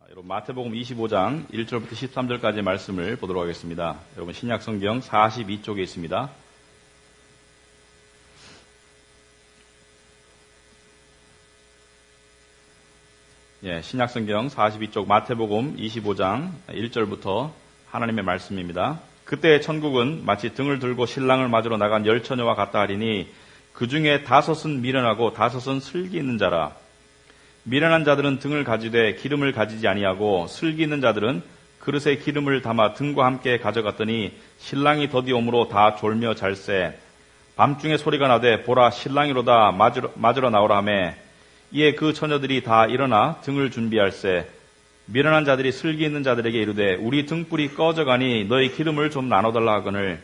여러분 마태복음 25장 1절부터 13절까지의 말씀을 보도록 하겠습니다. 여러분 신약성경 42쪽에 있습니다. 신약성경 42쪽 마태복음 25장 1절부터 하나님의 말씀입니다. 그때 천국은 마치 등을 들고 신랑을 맞으러 나간 열 처녀와 같다 하리니 그 중에 5은 미련하고 5은 슬기 있는 자라. 미련한 자들은 등을 가지되 기름을 가지지 아니하고 슬기 있는 자들은 그릇에 기름을 담아 등과 함께 가져갔더니 신랑이 더디옴으로 다 졸며 잘세. 밤중에 소리가 나되 보라 신랑이로다 맞으러 나오라 하며 이에 그 처녀들이 다 일어나 등을 준비할세. 미련한 자들이 슬기 있는 자들에게 이르되 우리 등불이 꺼져가니 너희 기름을 좀 나눠달라 하거늘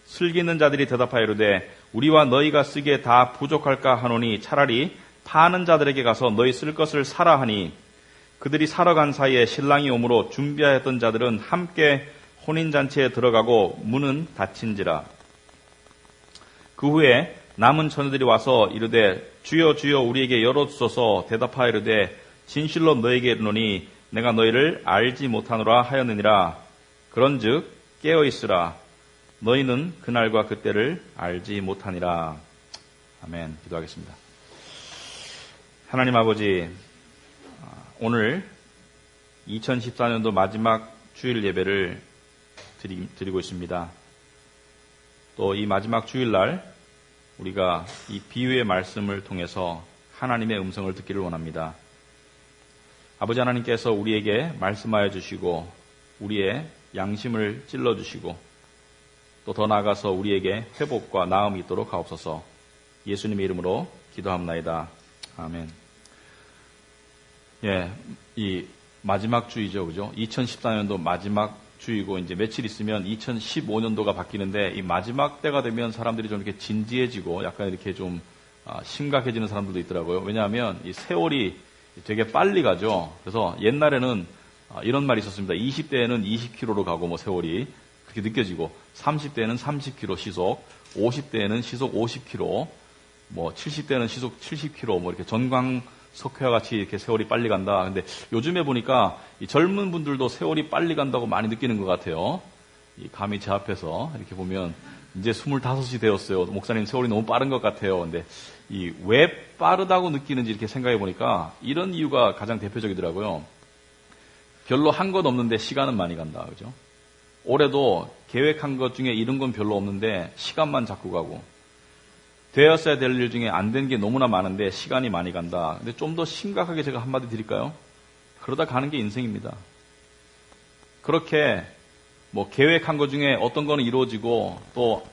슬기 있는 자들이 대답하여 이르되 우리와 너희가 쓰기에 다 부족할까 하노니 차라리 파는 자들에게 가서 너희 쓸 것을 사라 하니 그들이 사러 간 사이에 신랑이 오므로 준비하였던 자들은 함께 혼인잔치에 들어가고 문은 닫힌지라. 그 후에 남은 처녀들이 와서 이르되 주여 주여 우리에게 열어주소서. 대답하여 이르되 진실로 너희에게 이르노니 내가 너희를 알지 못하노라 하였느니라. 그런즉 깨어있으라. 너희는 그날과 그때를 알지 못하니라. 아멘. 기도하겠습니다. 하나님 아버지, 오늘 2014년도 마지막 주일 예배를 드리고 있습니다. 또 이 마지막 주일날 우리가 이 비유의 말씀을 통해서 하나님의 음성을 듣기를 원합니다. 아버지 하나님께서 우리에게 말씀하여 주시고 우리의 양심을 찔러주시고 또 더 나아가서 우리에게 회복과 나음이 있도록 하옵소서. 예수님의 이름으로 기도합나이다. 아멘. 이 마지막 주이죠, 그죠? 2014년도 마지막 주이고 이제 며칠 있으면 2015년도가 바뀌는데 이 마지막 때가 되면 사람들이 좀 이렇게 진지해지고 약간 이렇게 좀 심각해지는 사람들도 있더라고요. 왜냐하면 이 세월이 되게 빨리 가죠. 그래서 옛날에는 이런 말이 있었습니다. 20대에는 20km로 가고 뭐 세월이 그렇게 느껴지고 30대에는 30km 시속, 50대에는 시속 50km, 뭐 70대는 시속 70km 뭐 이렇게 전광석회와 같이 이렇게 세월이 빨리 간다. 근데 요즘에 보니까 이 젊은 분들도 세월이 빨리 간다고 많이 느끼는 것 같아요. 이 감히 제 앞에서 이렇게 보면 이제 25이 되었어요. 목사님 세월이 너무 빠른 것 같아요. 근데 이 왜 빠르다고 느끼는지 이렇게 생각해 보니까 이런 이유가 가장 대표적이더라고요. 별로 한 것 없는데 시간은 많이 간다. 그죠? 올해도 계획한 것 중에 이룬 건 별로 없는데 시간만 자꾸 가고 되었어야 될 일 중에 안 된 게 너무나 많은데 시간이 많이 간다. 근데 좀 더 심각하게 제가 한마디 드릴까요? 그러다 가는 게 인생입니다. 그렇게 뭐 계획한 것 중에 어떤 거는 이루어지고 또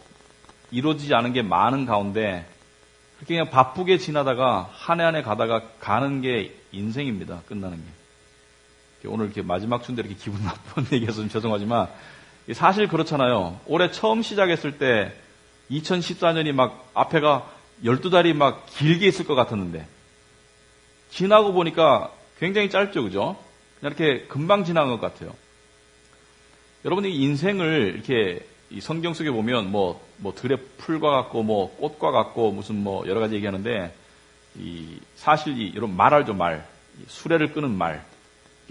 이루어지지 않은 게 많은 가운데 그렇게 그냥 바쁘게 지나다가 한 해 한 해 가다가 가는 게 인생입니다. 끝나는 게. 오늘 이렇게 마지막 주인데 이렇게 기분 나쁜 얘기해서 좀 죄송하지만 사실 그렇잖아요. 올해 처음 시작했을 때 2014년이 막 앞에가 12달이 막 길게 있을 것 같았는데 지나고 보니까 굉장히 짧죠. 그죠? 그냥 이렇게 금방 지나간 것 같아요. 여러분이 인생을 이렇게 이 성경 속에 보면 뭐 들의 풀과 같고 뭐 꽃과 같고 무슨 뭐 여러 가지 얘기하는데 사실 이런 말알죠. 말. 수레를 끄는 말.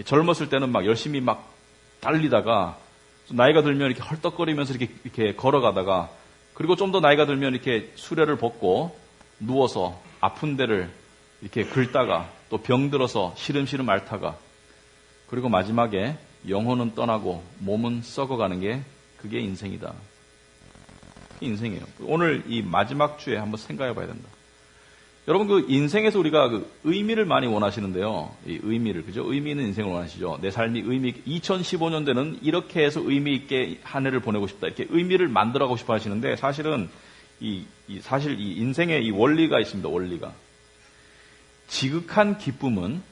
젊었을 때는 막 열심히 막 달리다가 나이가 들면 이렇게 헐떡거리면서 이렇게 걸어가다가 그리고 좀 더 나이가 들면 이렇게 수레를 벗고 누워서 아픈 데를 이렇게 긁다가 또 병들어서 시름시름 앓다가 그리고 마지막에 영혼은 떠나고 몸은 썩어가는 게 그게 인생이다. 그게 인생이에요. 오늘 이 마지막 주에 한번 생각해 봐야 된다. 여러분 그 인생에서 우리가 그 의미를 많이 원하시는데요. 이 의미를, 그죠? 의미 있는 인생을 원하시죠. 내 삶이 2015년도는 이렇게 해서 의미 있게 한 해를 보내고 싶다. 이렇게 의미를 만들어가고 싶어 하시는데 사실은 사실 이 인생에 이 원리가 있습니다. 원리가. 지극한 기쁨은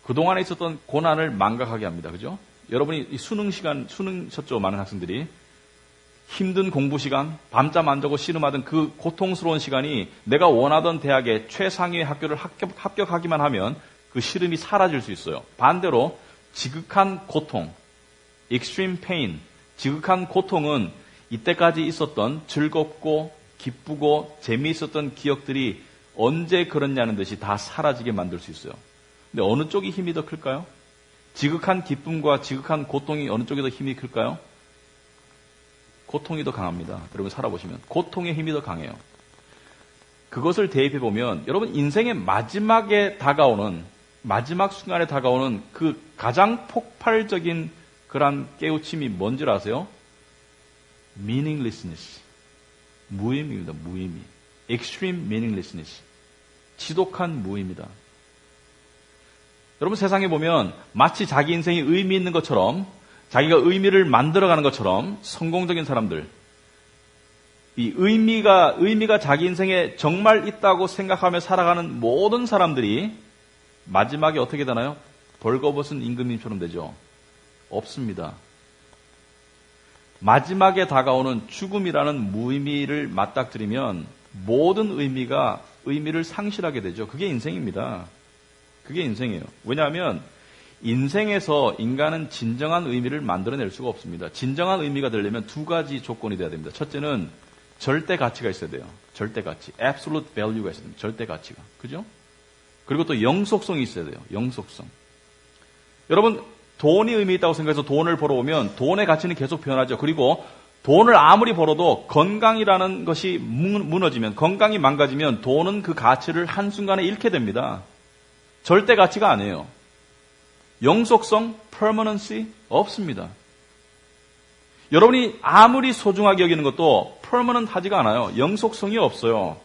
그동안에 있었던 고난을 망각하게 합니다. 그죠? 여러분이 이 수능 쳤죠. 많은 학생들이. 힘든 공부 시간, 밤잠 안 자고 씨름하던 그 고통스러운 시간이 내가 원하던 대학의 최상위의 학교를 합격하기만 하면 그 시름이 사라질 수 있어요. 반대로 지극한 고통, extreme pain, 지극한 고통은 이때까지 있었던 즐겁고 기쁘고 재미있었던 기억들이 언제 그렇냐는 듯이 다 사라지게 만들 수 있어요. 근데 어느 쪽이 힘이 더 클까요? 지극한 기쁨과 지극한 고통이 어느 쪽이 더 힘이 클까요? 고통이 더 강합니다. 여러분 살아보시면 고통의 힘이 더 강해요. 그것을 대입해 보면 여러분 인생의 마지막에 다가오는 마지막 순간에 다가오는 그 가장 폭발적인 그런 깨우침이 뭔지 아세요? meaninglessness. 무의미입니다. 무의미. extreme meaninglessness. 지독한 무의미다. 여러분 세상에 보면 마치 자기 인생이 의미 있는 것처럼 자기가 의미를 만들어가는 것처럼 성공적인 사람들, 이 의미가 자기 인생에 정말 있다고 생각하며 살아가는 모든 사람들이 마지막에 어떻게 되나요? 벌거벗은 임금님처럼 되죠. 없습니다. 마지막에 다가오는 죽음이라는 무의미를 맞닥뜨리면 모든 의미를 상실하게 되죠. 그게 인생입니다. 그게 인생이에요. 왜냐하면 인생에서 인간은 진정한 의미를 만들어낼 수가 없습니다. 진정한 의미가 되려면 두 가지 조건이 돼야 됩니다. 첫째는 절대 가치가 있어야 돼요. 절대 가치. absolute value가 있어야 됩니다. 절대 가치가. 그죠? 그리고 또 영속성이 있어야 돼요. 영속성. 여러분, 돈이 의미 있다고 생각해서 돈을 벌어오면 돈의 가치는 계속 변하죠. 그리고 돈을 아무리 벌어도 건강이라는 것이 무너지면, 건강이 망가지면 돈은 그 가치를 한순간에 잃게 됩니다. 절대 가치가 아니에요. 영속성, permanency 없습니다. 여러분이 아무리 소중하게 여기는 것도 permanent 하지가 않아요. 영속성이 없어요.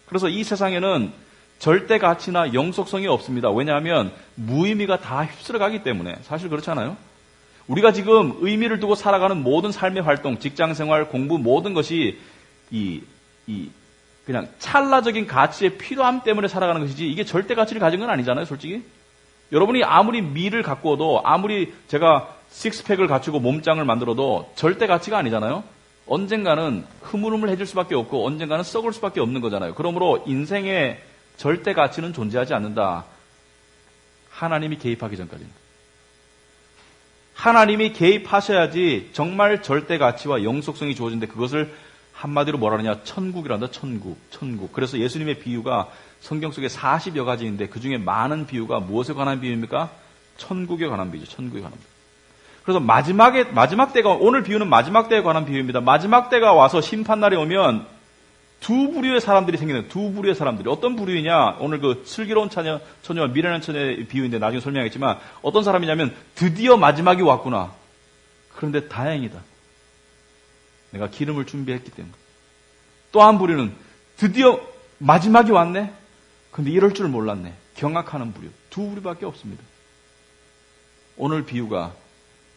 그래서 이 세상에는 절대 가치나 영속성이 없습니다. 왜냐하면 무의미가 다 휩쓸어가기 때문에. 사실 그렇잖아요. 우리가 지금 의미를 두고 살아가는 모든 삶의 활동, 직장생활, 공부 모든 것이 그냥 찰나적인 가치의 필요함 때문에 살아가는 것이지 이게 절대 가치를 가진 건 아니잖아요, 솔직히. 여러분이 아무리 미를 갖고도 아무리 제가 식스팩을 갖추고 몸짱을 만들어도 절대 가치가 아니잖아요. 언젠가는 흐물흐물해질 수밖에 없고 언젠가는 썩을 수밖에 없는 거잖아요. 그러므로 인생의 절대 가치는 존재하지 않는다. 하나님이 개입하기 전까지는. 하나님이 개입하셔야지 정말 절대 가치와 영속성이 주어진데 그것을 한마디로 뭐라 그러냐? 천국이란다. 천국. 그래서 예수님의 비유가 성경 속에 40여 가지인데 그중에 많은 비유가 무엇에 관한 비유입니까? 천국에 관한 비유죠. 천국에 관한 비유. 그래서 마지막 때가, 오늘 비유는 마지막 때에 관한 비유입니다. 마지막 때가 와서 심판날에 오면 두 부류의 사람들이 생기는, 두 부류의 사람들이. 어떤 부류이냐? 오늘 그 슬기로운 처녀와 미련한 처녀의 비유인데 나중에 설명하겠지만 어떤 사람이냐면 드디어 마지막이 왔구나. 그런데 다행이다. 내가 기름을 준비했기 때문에. 또 한 부류는 드디어 마지막이 왔네? 근데 이럴 줄 몰랐네. 경악하는 부류. 두 부류밖에 없습니다. 오늘 비유가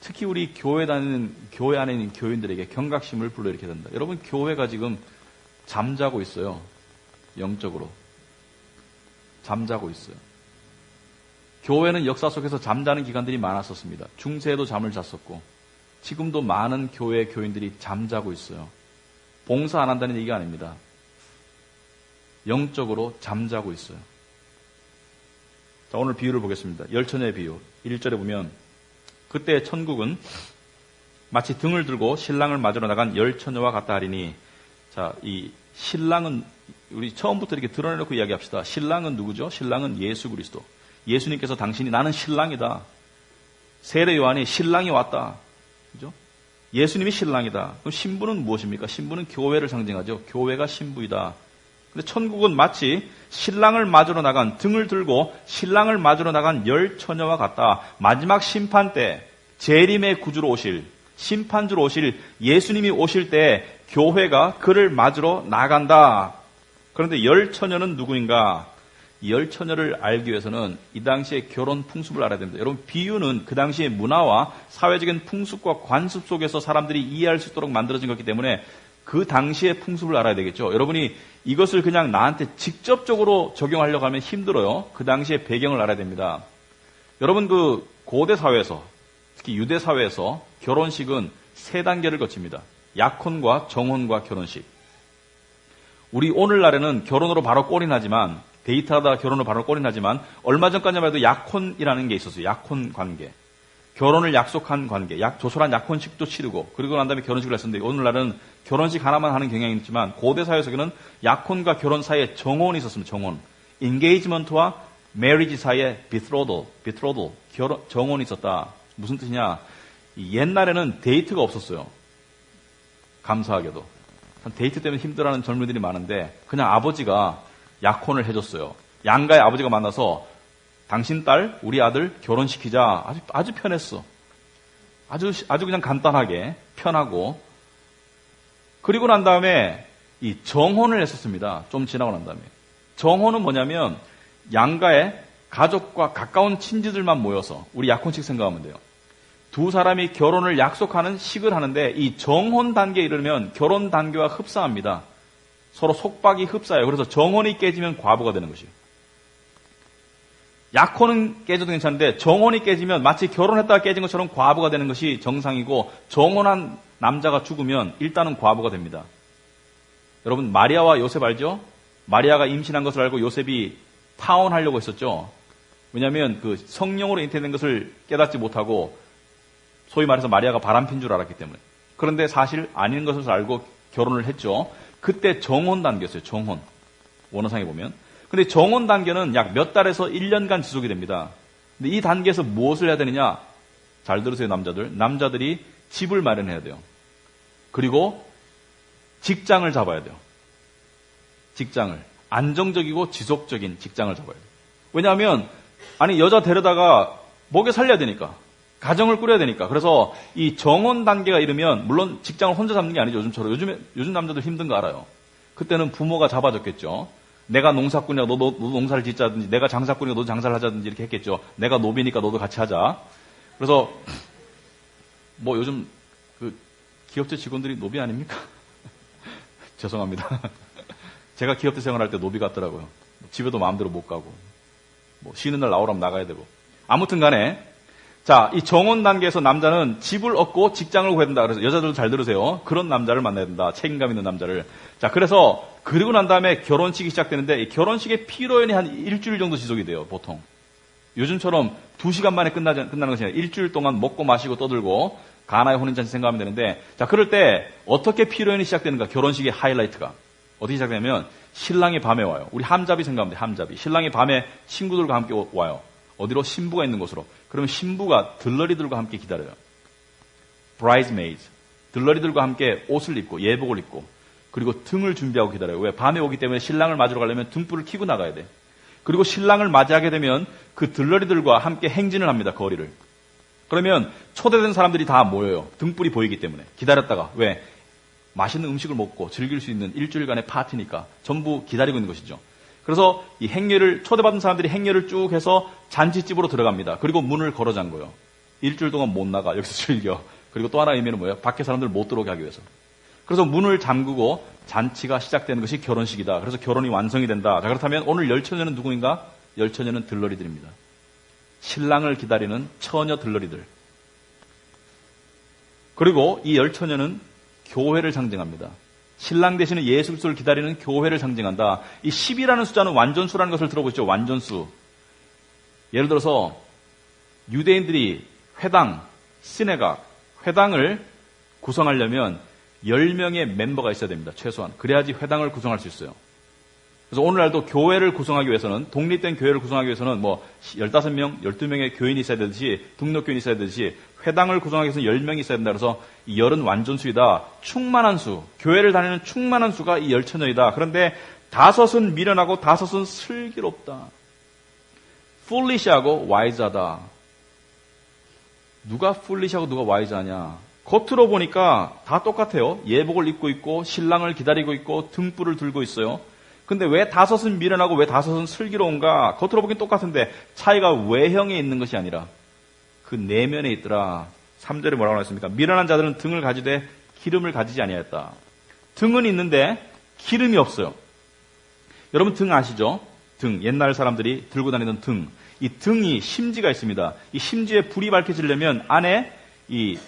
특히 우리 교회 안에 있는 교인들에게 경각심을 불러일으켜야 된다. 여러분, 교회가 지금 잠자고 있어요. 영적으로. 잠자고 있어요. 교회는 역사 속에서 잠자는 기간들이 많았었습니다. 중세에도 잠을 잤었고 지금도 많은 교회 교인들이 잠자고 있어요. 봉사 안 한다는 얘기가 아닙니다. 영적으로 잠자고 있어요. 자, 오늘 비유를 보겠습니다. 열처녀의 비유. 1절에 보면 그때 천국은 마치 등을 들고 신랑을 맞으러 나간 열처녀와 같다 하리니. 자, 이 신랑은 우리 처음부터 이렇게 드러내놓고 이야기합시다. 신랑은 누구죠? 신랑은 예수 그리스도. 예수님께서 당신이 나는 신랑이다. 세례 요한이 신랑이 왔다. 그죠? 예수님이 신랑이다. 그럼 신부는 무엇입니까? 신부는 교회를 상징하죠. 교회가 신부이다. 근데 천국은 마치 신랑을 맞으러 나간, 등을 들고 신랑을 맞으러 나간 열 처녀와 같다. 마지막 심판 때 재림의 구주로 오실, 심판주로 오실 예수님이 오실 때 교회가 그를 맞으러 나간다. 그런데 열 처녀는 누구인가? 이 열 처녀를 알기 위해서는 이 당시의 결혼 풍습을 알아야 됩니다. 여러분, 비유는 그 당시의 문화와 사회적인 풍습과 관습 속에서 사람들이 이해할 수 있도록 만들어진 거기 때문에 그 당시의 풍습을 알아야 되겠죠. 여러분이 이것을 그냥 나한테 직접적으로 적용하려고 하면 힘들어요. 그 당시의 배경을 알아야 됩니다. 여러분, 그 고대 사회에서, 특히 유대 사회에서 결혼식은 세 단계를 거칩니다. 약혼과 정혼과 결혼식. 우리 오늘날에는 결혼으로 바로 꼴이나지만, 데이트하다 결혼으로 바로 꼴이나지만 얼마 전까지만 해도 약혼이라는 게 있었어요. 약혼 관계. 결혼을 약속한 관계. 조촐한 약혼식도 치르고 그리고 난 다음에 결혼식을 했었는데 오늘날은 결혼식 하나만 하는 경향이 있지만 고대 사회 속에는 약혼과 결혼 사이에 정혼이 있었습니다. 정혼. 인게이지먼트와 marriage 사이에 betrothal, 정혼이 있었다. 무슨 뜻이냐? 옛날에는 데이트가 없었어요. 감사하게도. 데이트 때문에 힘들어하는 젊은이들이 많은데 그냥 아버지가 약혼을 해줬어요. 양가의 아버지가 만나서 당신 딸, 우리 아들 결혼시키자. 아주 편했어. 아주 그냥 간단하게 편하고. 그리고 난 다음에 이 정혼을 했었습니다. 좀 지나고 난 다음에. 정혼은 뭐냐면 양가의 가족과 가까운 친지들만 모여서 우리 약혼식 생각하면 돼요. 두 사람이 결혼을 약속하는 식을 하는데 이 정혼 단계에 이르면 결혼 단계와 흡사합니다. 서로 속박이 흡사해요. 그래서 정혼이 깨지면 과부가 되는 것이에요. 약혼은 깨져도 괜찮은데 정혼이 깨지면 마치 결혼했다가 깨진 것처럼 과부가 되는 것이 정상이고 정혼한 남자가 죽으면 일단은 과부가 됩니다. 여러분 마리아와 요셉 알죠? 마리아가 임신한 것을 알고 요셉이 파혼하려고 했었죠. 왜냐하면 그 성령으로 잉태된 것을 깨닫지 못하고 소위 말해서 마리아가 바람핀 줄 알았기 때문에. 그런데 사실 아닌 것을 알고 결혼을 했죠. 그때 정혼 단계였어요. 정혼. 원어상에 보면. 근데 정혼 단계는 약 몇 달에서 1년간 지속이 됩니다. 근데 이 단계에서 무엇을 해야 되느냐? 잘 들으세요, 남자들. 남자들이 집을 마련해야 돼요. 그리고 직장을 잡아야 돼요. 직장을. 안정적이고 지속적인 직장을 잡아야 돼요. 왜냐하면, 여자 데려다가 먹여 살려야 되니까. 가정을 꾸려야 되니까. 그래서 이 정혼 단계가 이르면, 물론 직장을 혼자 잡는 게 아니죠. 요즘처럼. 요즘 남자들 힘든 거 알아요. 그때는 부모가 잡아줬겠죠. 내가 농사꾼이야, 너도 농사를 짓자든지, 내가 장사꾼이야, 너도 장사를 하자든지 이렇게 했겠죠. 내가 노비니까 너도 같이 하자. 그래서, 요즘, 기업체 직원들이 노비 아닙니까? 죄송합니다. 제가 기업체 생활할 때 노비 같더라고요. 집에도 마음대로 못 가고, 쉬는 날 나오라면 나가야 되고. 아무튼 간에, 자, 이 정혼 단계에서 남자는 집을 얻고 직장을 구해야 된다. 그래서 여자들도 잘 들으세요. 그런 남자를 만나야 된다. 책임감 있는 남자를. 자, 그리고 난 다음에 결혼식이 시작되는데 이 결혼식의 피로연이 한 일주일 정도 지속이 돼요. 보통. 요즘처럼 2시간 만에 끝나는 것이 아니라 일주일 동안 먹고 마시고 떠들고 가나의 혼인잔치 생각하면 되는데, 자, 그럴 때 어떻게 피로연이 시작되는가? 결혼식의 하이라이트가. 어떻게 시작되냐면 신랑이 밤에 와요. 우리 함잡이 생각하면 돼. 함잡이. 신랑이 밤에 친구들과 함께 와요. 어디로? 신부가 있는 곳으로. 그러면 신부가 들러리들과 함께 기다려요. bridesmaids. 들러리들과 함께 옷을 입고 예복을 입고 그리고 등을 준비하고 기다려요. 왜? 밤에 오기 때문에 신랑을 맞으러 가려면 등불을 켜고 나가야 돼. 그리고 신랑을 맞이하게 되면 그 들러리들과 함께 행진을 합니다. 거리를. 그러면 초대된 사람들이 다 모여요. 등불이 보이기 때문에. 기다렸다가. 왜? 맛있는 음식을 먹고 즐길 수 있는 일주일간의 파티니까 전부 기다리고 있는 것이죠. 그래서 이 행렬을, 초대받은 사람들이 행렬을 쭉 해서 잔치집으로 들어갑니다. 그리고 문을 걸어 잠궈요. 일주일 동안 못 나가. 여기서 즐겨. 그리고 또 하나 의미는 뭐예요? 밖에 사람들 못 들어오게 하기 위해서. 그래서 문을 잠그고 잔치가 시작되는 것이 결혼식이다. 그래서 결혼이 완성이 된다. 자, 그렇다면 오늘 열처녀는 누구인가? 열처녀는 들러리들입니다. 신랑을 기다리는 처녀 들러리들. 그리고 이 열처녀는 교회를 상징합니다. 신랑 되시는 예수 그리스도를 기다리는 교회를 상징한다. 이 10이라는 숫자는 완전수라는 것을 들어보시죠. 완전수. 예를 들어서 유대인들이 회당, 시네각, 회당을 구성하려면 10명의 멤버가 있어야 됩니다. 최소한. 그래야지 회당을 구성할 수 있어요. 그래서 오늘날도 교회를 구성하기 위해서는, 독립된 교회를 구성하기 위해서는 15명, 12명의 교인이 있어야 되듯이, 등록교인이 있어야 되듯이 회당을 구성하기 위해서는 10명이 있어야 된다. 그래서 이 열은 완전수이다. 충만한 수. 교회를 다니는 충만한 수가 이 열처녀이다. 그런데 5은 미련하고 5은 슬기롭다. foolish하고 wise하다. 누가 foolish하고 누가 wise하냐? 겉으로 보니까 다 똑같아요. 예복을 입고 있고 신랑을 기다리고 있고 등불을 들고 있어요. 근데 왜 5은 미련하고 왜 5은 슬기로운가? 겉으로 보기엔 똑같은데 차이가 외형에 있는 것이 아니라 그 내면에 있더라. 3절에 뭐라고 했습니까? 미련한 자들은 등을 가지되 기름을 가지지 아니하였다. 등은 있는데 기름이 없어요. 여러분 등 아시죠? 등. 옛날 사람들이 들고 다니던 등. 이 등이 심지가 있습니다. 이 심지에 불이 밝혀지려면 안에 이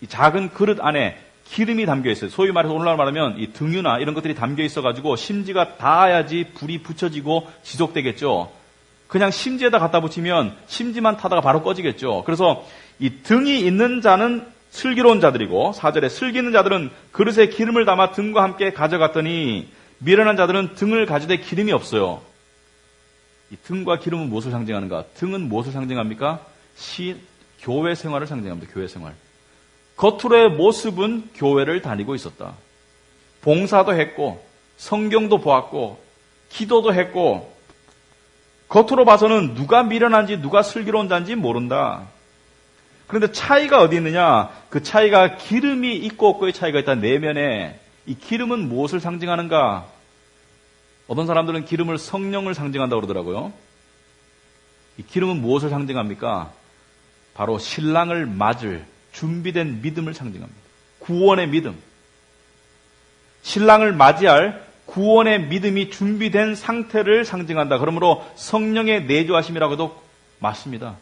작은 그릇 안에 기름이 담겨 있어요. 소위 말해서 오늘날 말하면 이 등유나 이런 것들이 담겨 있어가지고 심지가 닿아야지 불이 붙여지고 지속되겠죠. 그냥 심지에다 갖다 붙이면 심지만 타다가 바로 꺼지겠죠. 그래서 이 등이 있는 자는 슬기로운 자들이고 4절에 슬기 있는 자들은 그릇에 기름을 담아 등과 함께 가져갔더니 미련한 자들은 등을 가지되 기름이 없어요. 이 등과 기름은 무엇을 상징하는가? 등은 무엇을 상징합니까? 교회 생활을 상징합니다. 교회 생활. 겉으로의 모습은 교회를 다니고 있었다. 봉사도 했고 성경도 보았고 기도도 했고 겉으로 봐서는 누가 미련한지 누가 슬기로운 자인지 모른다. 그런데 차이가 어디 있느냐? 그 차이가 기름이 있고 없고의 차이가 있다. 내면에. 이 기름은 무엇을 상징하는가? 어떤 사람들은 기름을 성령을 상징한다고 그러더라고요. 이 기름은 무엇을 상징합니까? 바로 신랑을 맞을 준비된 믿음을 상징합니다. 구원의 믿음. 신랑을 맞이할 구원의 믿음이 준비된 상태를 상징한다. 그러므로 성령의 내주하심이라고도 맞습니다.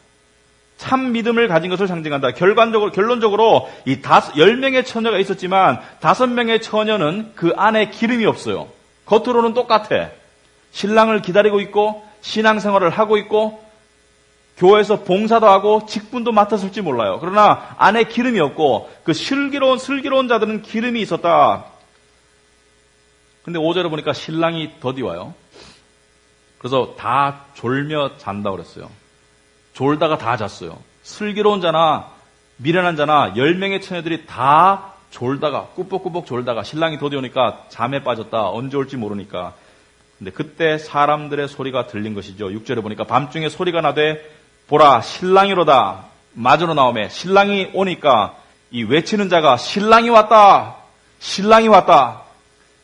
참 믿음을 가진 것을 상징한다. 결론적으로 이 10명의 처녀가 있었지만 5명의 처녀는 그 안에 기름이 없어요. 겉으로는 똑같아. 신랑을 기다리고 있고 신앙생활을 하고 있고 교회에서 봉사도 하고 직분도 맡았을지 몰라요. 그러나 안에 기름이 없고 그 슬기로운 자들은 기름이 있었다. 근데 5절에 보니까 신랑이 더디와요. 그래서 다 졸며 잔다고 그랬어요. 졸다가 다 잤어요. 슬기로운 자나 미련한 자나 10명의 처녀들이 다 졸다가 꾸벅꾸벅 졸다가 신랑이 더디오니까 잠에 빠졌다. 언제 올지 모르니까. 근데 그때 사람들의 소리가 들린 것이죠. 6절에 보니까 밤중에 소리가 나되 보라 신랑이로다. 맞으러 나오매 신랑이 오니까 이 외치는 자가 신랑이 왔다. 신랑이 왔다.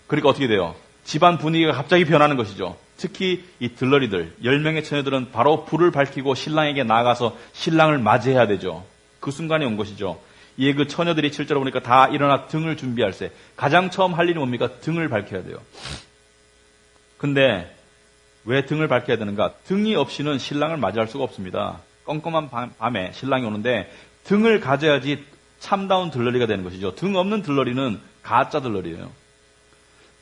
그러니까 어떻게 돼요? 집안 분위기가 갑자기 변하는 것이죠. 특히 이 들러리들, 10명의 처녀들은 바로 불을 밝히고 신랑에게 나가서 신랑을 맞이해야 되죠. 그 순간이 온 것이죠. 이에 그 처녀들이 7절에 보니까 다 일어나 등을 준비할세. 가장 처음 할 일이 뭡니까? 등을 밝혀야 돼요. 근데 왜 등을 밝혀야 되는가? 등이 없이는 신랑을 맞이할 수가 없습니다. 껌껌한 밤에 신랑이 오는데 등을 가져야지 참다운 들러리가 되는 것이죠. 등 없는 들러리는 가짜 들러리예요.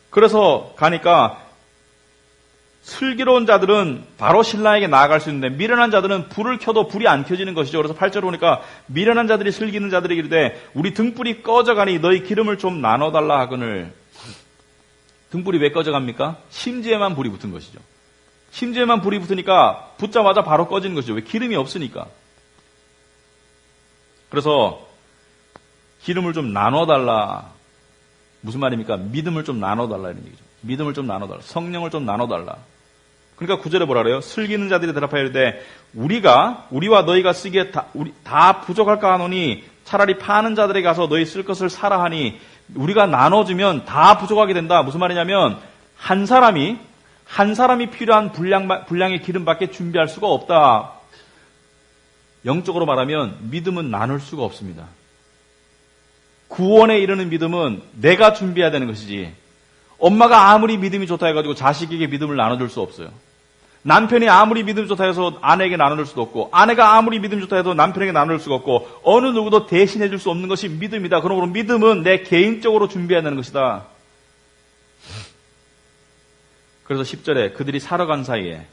그래서 가니까 슬기로운 자들은 바로 신랑에게 나아갈 수 있는데 미련한 자들은 불을 켜도 불이 안 켜지는 것이죠. 그래서 8절에 보니까 미련한 자들이 슬기는 자들에게 이르되 우리 등불이 꺼져가니 너희 기름을 좀 나눠달라 하거늘. 등불이 왜 꺼져갑니까? 심지에만 불이 붙은 것이죠. 심지에만 불이 붙으니까 붙자마자 바로 꺼지는 것이죠. 왜? 기름이 없으니까. 그래서 기름을 좀 나눠달라. 무슨 말입니까? 믿음을 좀 나눠달라 이런 얘기죠. 믿음을 좀 나눠달라. 성령을 좀 나눠달라. 그러니까 9절에 뭐라 그래요? 슬기는 자들이 대답하여 이르되 우리와 너희가 쓰기에 다 부족할까 하노니 차라리 파는 자들에게 가서 너희 쓸 것을 사라 하니 우리가 나눠주면 다 부족하게 된다. 무슨 말이냐면 한 사람이 필요한 분량의 기름밖에 준비할 수가 없다. 영적으로 말하면 믿음은 나눌 수가 없습니다. 구원에 이르는 믿음은 내가 준비해야 되는 것이지 엄마가 아무리 믿음이 좋다 해가지고 자식에게 믿음을 나눠줄 수 없어요. 남편이 아무리 믿음이 좋다 해서 아내에게 나눠줄 수도 없고 아내가 아무리 믿음이 좋다 해도 남편에게 나눠줄 수가 없고 어느 누구도 대신해줄 수 없는 것이 믿음이다. 그러므로 믿음은 내 개인적으로 준비해야 되는 것이다. 그래서 10절에 그들이 살아간 사이에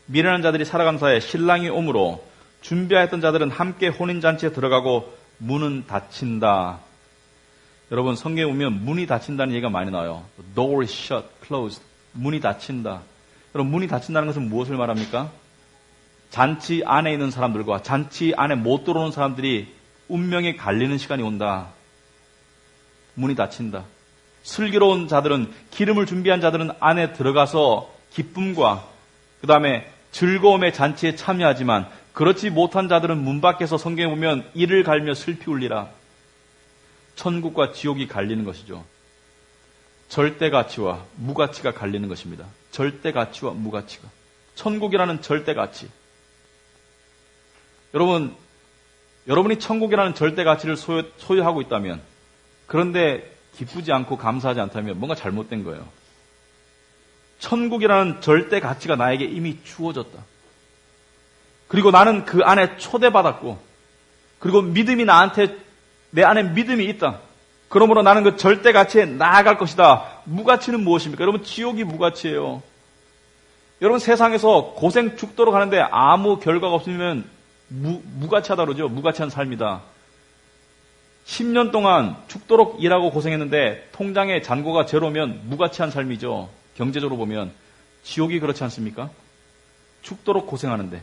미련한 자들이 살아간 사이에 신랑이 오므로 준비하였던 자들은 함께 혼인잔치에 들어가고 문은 닫힌다. 여러분 성경에 보면 문이 닫힌다는 얘기가 많이 나와요. Door is shut, closed. 문이 닫힌다. 여러분 문이 닫힌다는 것은 무엇을 말합니까? 잔치 안에 있는 사람들과 잔치 안에 못 들어오는 사람들이 운명에 갈리는 시간이 온다. 문이 닫힌다. 슬기로운 자들은 기름을 준비한 자들은 안에 들어가서 기쁨과 그 다음에 즐거움의 잔치에 참여하지만 그렇지 못한 자들은 문 밖에서 성경에 보면 이를 갈며 슬피 울리라. 천국과 지옥이 갈리는 것이죠. 절대 가치와 무가치가 갈리는 것입니다. 절대 가치와 무가치가. 천국이라는 절대 가치. 여러분이 천국이라는 절대 가치를 소유하고 있다면 그런데 기쁘지 않고 감사하지 않다면 뭔가 잘못된 거예요. 천국이라는 절대 가치가 나에게 이미 주어졌다. 그리고 나는 그 안에 초대받았고 그리고 믿음이 내 안에 믿음이 있다. 그러므로 나는 그 절대 가치에 나아갈 것이다. 무가치는 무엇입니까? 여러분 지옥이 무가치예요. 여러분 세상에서 고생 죽도록 하는데 아무 결과가 없으면 무가치하다 그러죠. 무가치한 삶이다. 10년 동안 죽도록 일하고 고생했는데 통장에 잔고가 제로면 무가치한 삶이죠. 경제적으로 보면 지옥이 그렇지 않습니까? 죽도록 고생하는데,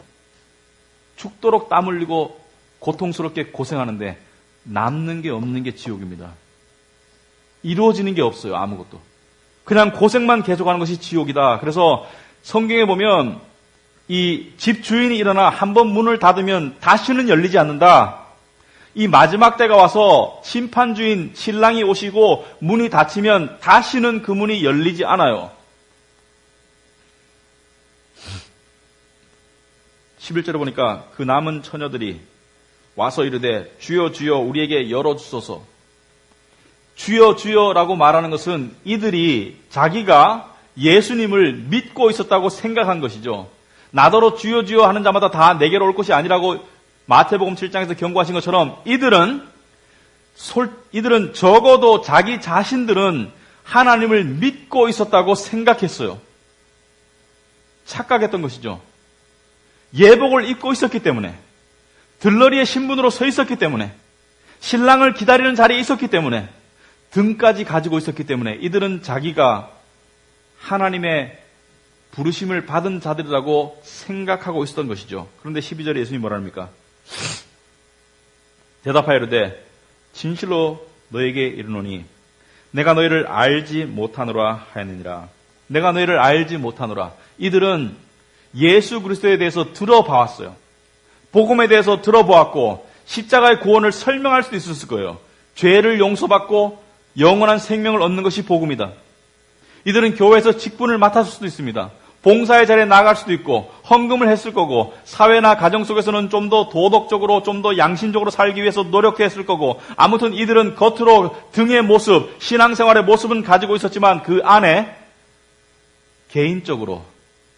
죽도록 땀 흘리고 고통스럽게 고생하는데 남는 게 없는 게 지옥입니다. 이루어지는 게 없어요. 아무것도. 그냥 고생만 계속하는 것이 지옥이다. 그래서 성경에 보면 이 집 주인이 일어나 한번 문을 닫으면 다시는 열리지 않는다. 이 마지막 때가 와서 심판주인 신랑이 오시고 문이 닫히면 다시는 그 문이 열리지 않아요. 11절에 보니까 그 남은 처녀들이 와서 이르되 주여 주여 우리에게 열어주소서. 주여 주여라고 말하는 것은 이들이 자기가 예수님을 믿고 있었다고 생각한 것이죠. 나더러 주여 주여 하는 자마다 다 내게로 올 것이 아니라고 마태복음 7장에서 경고하신 것처럼 이들은 적어도 자기 자신들은 하나님을 믿고 있었다고 생각했어요. 착각했던 것이죠. 예복을 입고 있었기 때문에, 들러리의 신분으로 서 있었기 때문에, 신랑을 기다리는 자리에 있었기 때문에, 등까지 가지고 있었기 때문에 이들은 자기가 하나님의 부르심을 받은 자들이라고 생각하고 있었던 것이죠. 그런데 12절에 예수님이 뭐라 합니까? 대답하여 이르되 진실로 너에게 이르노니 내가 너희를 알지 못하노라 하였느니라. 내가 너희를 알지 못하노라. 이들은 예수 그리스도에 대해서 들어봐왔어요. 복음에 대해서 들어보았고 십자가의 구원을 설명할 수도 있었을 거예요. 죄를 용서받고 영원한 생명을 얻는 것이 복음이다. 이들은 교회에서 직분을 맡았을 수도 있습니다. 봉사의 자리에 나갈 수도 있고 헌금을 했을 거고 사회나 가정 속에서는 좀 더 도덕적으로 좀 더 양심적으로 살기 위해서 노력했을 거고 아무튼 이들은 겉으로 등의 모습, 신앙생활의 모습은 가지고 있었지만 그 안에 개인적으로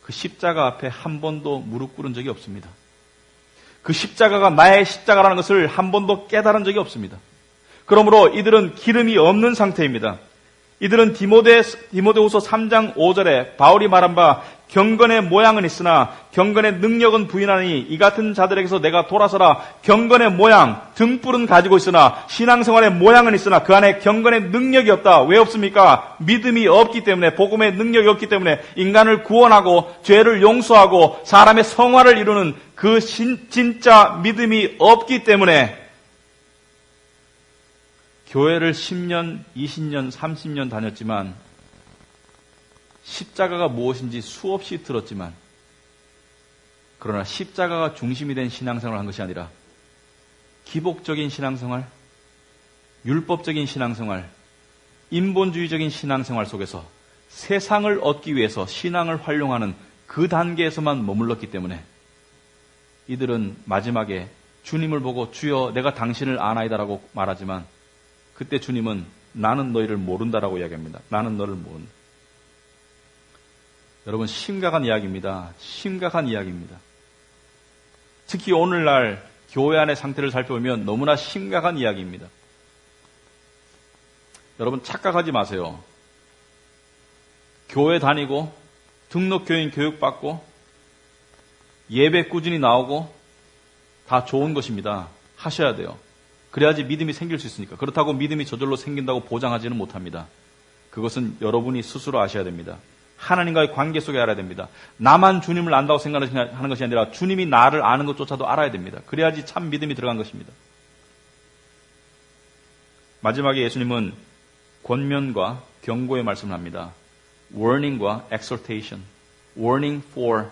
그 십자가 앞에 한 번도 무릎 꿇은 적이 없습니다. 그 십자가가 나의 십자가라는 것을 한 번도 깨달은 적이 없습니다. 그러므로 이들은 기름이 없는 상태입니다. 이들은 디모데후서 3장 5절에 바울이 말한 바 경건의 모양은 있으나 경건의 능력은 부인하니 이 같은 자들에게서 내가 돌아서라. 경건의 모양, 등불은 가지고 있으나 신앙생활의 모양은 있으나 그 안에 경건의 능력이 없다. 왜 없습니까? 믿음이 없기 때문에, 복음의 능력이 없기 때문에, 인간을 구원하고 죄를 용서하고 사람의 성화를 이루는 그 진짜 믿음이 없기 때문에 교회를 10년, 20년, 30년 다녔지만 십자가가 무엇인지 수없이 들었지만 그러나 십자가가 중심이 된 신앙생활을 한 것이 아니라 기복적인 신앙생활, 율법적인 신앙생활, 인본주의적인 신앙생활 속에서 세상을 얻기 위해서 신앙을 활용하는 그 단계에서만 머물렀기 때문에 이들은 마지막에 주님을 보고 주여 내가 당신을 아나이다라고 말하지만 그때 주님은 나는 너희를 모른다라고 이야기합니다. 나는 너를 모른다. 여러분 심각한 이야기입니다. 심각한 이야기입니다. 특히 오늘날 교회 안의 상태를 살펴보면 너무나 심각한 이야기입니다. 여러분 착각하지 마세요. 교회 다니고 등록교인 교육받고 예배 꾸준히 나오고 다 좋은 것입니다. 하셔야 돼요. 그래야지 믿음이 생길 수 있으니까. 그렇다고 믿음이 저절로 생긴다고 보장하지는 못합니다. 그것은 여러분이 스스로 아셔야 됩니다. 하나님과의 관계 속에 알아야 됩니다. 나만 주님을 안다고 생각하는 것이 아니라 주님이 나를 아는 것조차도 알아야 됩니다. 그래야지 참 믿음이 들어간 것입니다. 마지막에 예수님은 권면과 경고의 말씀을 합니다. warning과 exhortation. warning for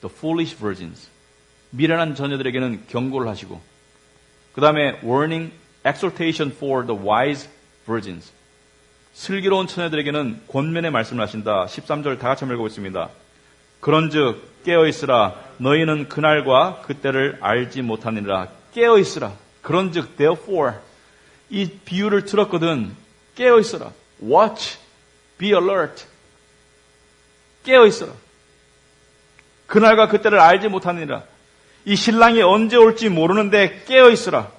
the foolish virgins. 미련한 자녀들에게는 경고를 하시고 그 다음에 warning, exhortation for the wise virgins. 슬기로운 처녀들에게는 권면의 말씀을 하신다. 13절 다 같이 한번 읽어보겠습니다. 그런즉 깨어있으라. 너희는 그날과 그때를 알지 못하느니라. 깨어있으라. 그런즉 therefore 이 비유를 들었거든. 깨어있으라. watch, be alert. 깨어있으라. 그날과 그때를 알지 못하느니라. 이 신랑이 언제 올지 모르는데 깨어있으라.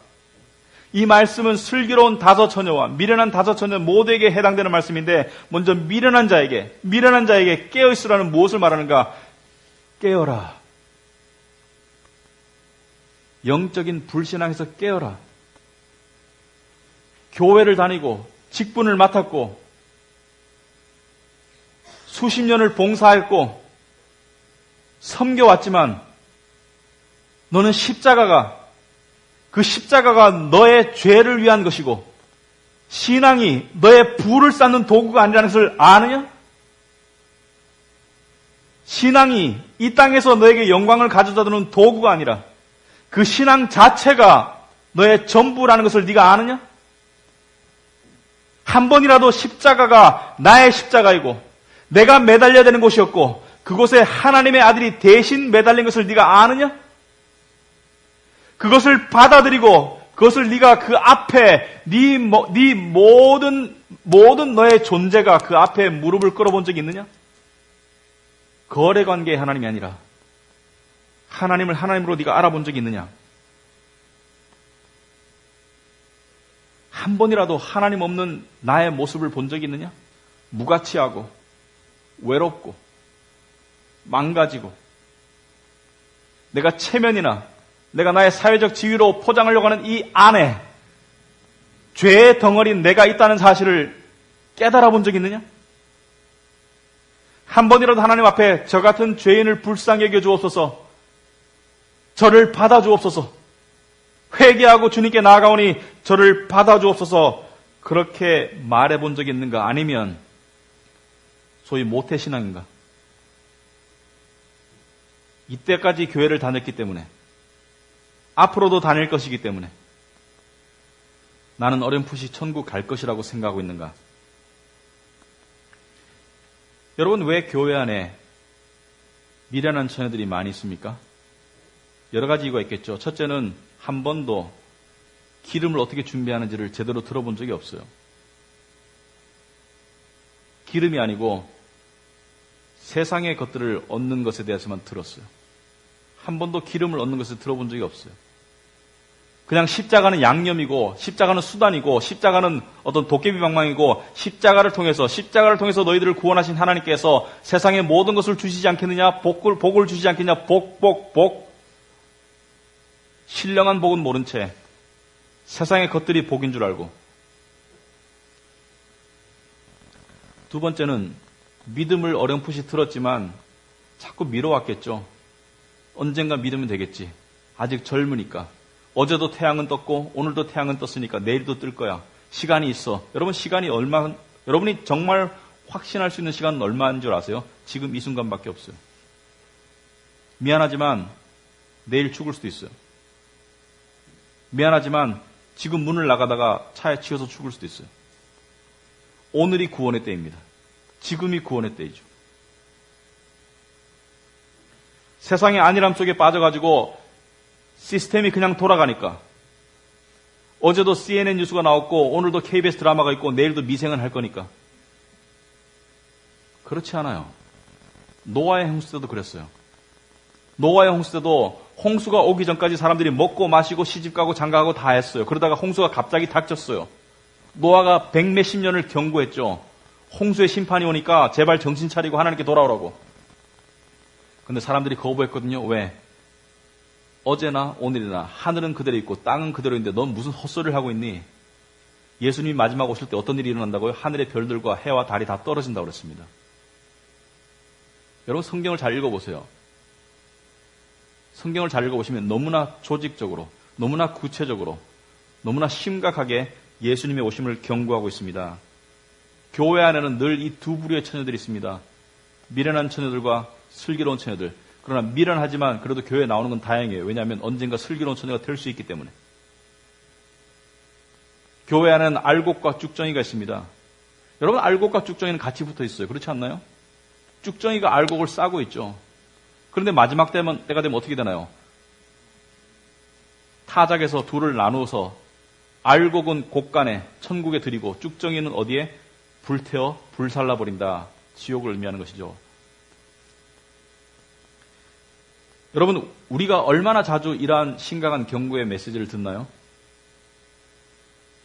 이 말씀은 슬기로운 다섯 처녀와 미련한 다섯 처녀 모두에게 해당되는 말씀인데 먼저 미련한 자에게 깨어있으라는 무엇을 말하는가? 깨어라. 영적인 불신앙에서 깨어라. 교회를 다니고 직분을 맡았고 수십 년을 봉사했고 섬겨왔지만 너는 그 십자가가 너의 죄를 위한 것이고 신앙이 너의 부를 쌓는 도구가 아니라는 것을 아느냐? 신앙이 이 땅에서 너에게 영광을 가져다 주는 도구가 아니라 그 신앙 자체가 너의 전부라는 것을 네가 아느냐? 한 번이라도 십자가가 나의 십자가이고 내가 매달려야 되는 곳이었고 그곳에 하나님의 아들이 대신 매달린 것을 네가 아느냐? 그것을 받아들이고 그것을 네가 그 앞에 네 모든 너의 존재가 그 앞에 무릎을 꿇어본 적이 있느냐? 거래관계의 하나님이 아니라 하나님을 하나님으로 네가 알아본 적이 있느냐? 한 번이라도 하나님 없는 나의 모습을 본 적이 있느냐? 무가치하고 외롭고 망가지고 내가 체면이나 내가 나의 사회적 지위로 포장하려고 하는 이 안에 죄의 덩어리인 내가 있다는 사실을 깨달아 본 적이 있느냐? 한 번이라도 하나님 앞에 저 같은 죄인을 불쌍히 여겨 주옵소서, 저를 받아 주옵소서, 회개하고 주님께 나아가오니 저를 받아 주옵소서 그렇게 말해 본 적이 있는가? 아니면 소위 모태신앙인가? 이때까지 교회를 다녔기 때문에 앞으로도 다닐 것이기 때문에 나는 어렴풋이 천국 갈 것이라고 생각하고 있는가? 여러분, 왜 교회 안에 미련한 처녀들이 많이 있습니까? 여러 가지 이유가 있겠죠. 첫째는 한 번도 기름을 어떻게 준비하는지를 제대로 들어본 적이 없어요. 기름이 아니고 세상의 것들을 얻는 것에 대해서만 들었어요. 한 번도 기름을 얻는 것을 들어본 적이 없어요. 그냥 십자가는 양념이고 십자가는 수단이고 십자가는 어떤 도깨비 방망이고 십자가를 통해서 너희들을 구원하신 하나님께서 세상의 모든 것을 주시지 않겠느냐? 복을 주시지 않겠느냐? 복. 신령한 복은 모른 채 세상의 것들이 복인 줄 알고. 두 번째는 믿음을 어렴풋이 들었지만 자꾸 미뤄왔겠죠. 언젠가 믿으면 되겠지. 아직 젊으니까. 어제도 태양은 떴고 오늘도 태양은 떴으니까 내일도 뜰 거야. 시간이 있어. 여러분, 여러분이 정말 확신할 수 있는 시간은 얼마인 줄 아세요? 지금 이 순간밖에 없어요. 미안하지만 내일 죽을 수도 있어요. 미안하지만 지금 문을 나가다가 차에 치여서 죽을 수도 있어요. 오늘이 구원의 때입니다. 지금이 구원의 때이죠. 세상의 안일함 속에 빠져가지고 시스템이 그냥 돌아가니까 어제도 CNN 뉴스가 나왔고 오늘도 KBS 드라마가 있고 내일도 미생은 할 거니까. 그렇지 않아요. 노아의 홍수 때도 그랬어요. 노아의 홍수 때도 홍수가 오기 전까지 사람들이 먹고 마시고 시집가고 장가가고 다 했어요. 그러다가 홍수가 갑자기 닥쳤어요. 노아가 100몇십 년을 경고했죠. 홍수의 심판이 오니까 제발 정신 차리고 하나님께 돌아오라고. 근데 사람들이 거부했거든요. 왜? 어제나 오늘이나 하늘은 그대로 있고 땅은 그대로 있는데 넌 무슨 헛소리를 하고 있니? 예수님이 마지막 오실 때 어떤 일이 일어난다고요? 하늘의 별들과 해와 달이 다 떨어진다고 그랬습니다. 여러분, 성경을 잘 읽어보세요. 성경을 잘 읽어보시면 너무나 조직적으로, 너무나 구체적으로, 너무나 심각하게 예수님의 오심을 경고하고 있습니다. 교회 안에는 늘 이 두 부류의 처녀들이 있습니다. 미련한 처녀들과 슬기로운 처녀들. 그러나 미련하지만 그래도 교회에 나오는 건 다행이에요. 왜냐하면 언젠가 슬기로운 처녀가 될 수 있기 때문에. 교회 안에는 알곡과 쭉정이가 있습니다. 여러분, 알곡과 쭉정이는 같이 붙어 있어요. 그렇지 않나요? 쭉정이가 알곡을 싸고 있죠. 그런데 마지막 때가 되면 어떻게 되나요? 타작에서 둘을 나누어서 알곡은 곳간에 천국에 들이고 쭉정이는 어디에? 불태워 불살라버린다. 지옥을 의미하는 것이죠. 여러분, 우리가 얼마나 자주 이러한 심각한 경고의 메시지를 듣나요?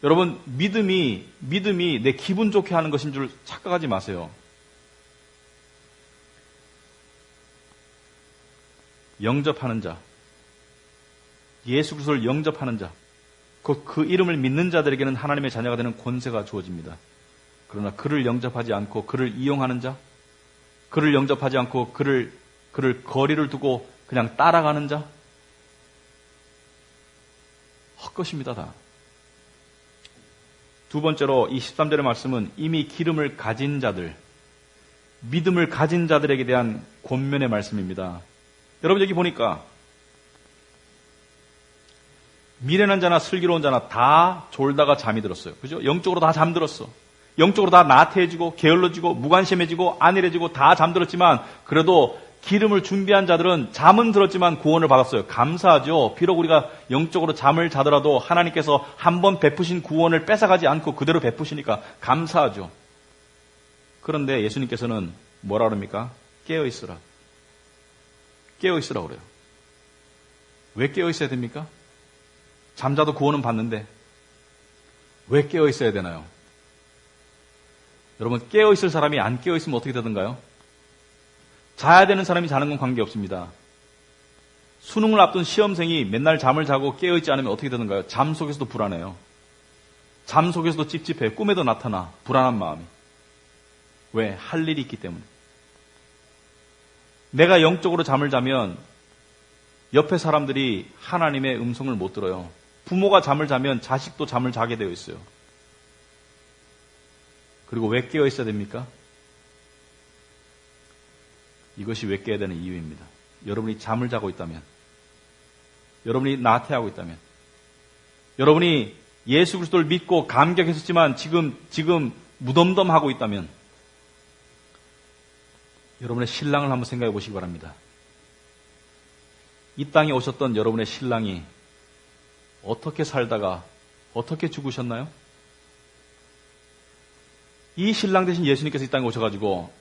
여러분, 믿음이 내 기분 좋게 하는 것인 줄 착각하지 마세요. 영접하는 자, 예수 그리스도를 영접하는 자, 그 이름을 믿는 자들에게는 하나님의 자녀가 되는 권세가 주어집니다. 그러나 그를 영접하지 않고 그를 이용하는 자, 그를 영접하지 않고 그를 그를 거리를 두고 그냥 따라가는 자? 헛것입니다, 다. 두 번째로 이 13절의 말씀은 이미 기름을 가진 자들, 믿음을 가진 자들에게 대한 권면의 말씀입니다. 여러분 여기 보니까 미련한 자나 슬기로운 자나 다 졸다가 잠이 들었어요. 그죠? 영적으로 다 잠들었어. 영적으로 다 나태해지고 게을러지고 무관심해지고 안일해지고 다 잠들었지만 그래도 기름을 준비한 자들은 잠은 들었지만 구원을 받았어요. 감사하죠. 비록 우리가 영적으로 잠을 자더라도 하나님께서 한번 베푸신 구원을 뺏어가지 않고 그대로 베푸시니까 감사하죠. 그런데 예수님께서는 뭐라 그럽니까? 깨어있으라. 깨어있으라 그래요. 왜 깨어있어야 됩니까? 잠자도 구원은 받는데 왜 깨어있어야 되나요? 여러분 깨어있을 사람이 안 깨어있으면 어떻게 되던가요? 자야 되는 사람이 자는 건 관계없습니다. 수능을 앞둔 시험생이 맨날 잠을 자고 깨어있지 않으면 어떻게 되던가요? 잠 속에서도 불안해요. 잠 속에서도 찝찝해. 꿈에도 나타나. 불안한 마음이. 왜? 할 일이 있기 때문에. 내가 영적으로 잠을 자면 옆에 사람들이 하나님의 음성을 못 들어요. 부모가 잠을 자면 자식도 잠을 자게 되어 있어요. 그리고 왜 깨어 있어야 됩니까? 이것이 왜 깨어야 되는 이유입니다. 여러분이 잠을 자고 있다면, 여러분이 나태하고 있다면, 여러분이 예수 그리스도를 믿고 감격했었지만 지금 무덤덤하고 있다면 여러분의 신랑을 한번 생각해 보시기 바랍니다. 이 땅에 오셨던 여러분의 신랑이 어떻게 살다가 어떻게 죽으셨나요? 이 신랑 대신 예수님께서 이 땅에 오셔가지고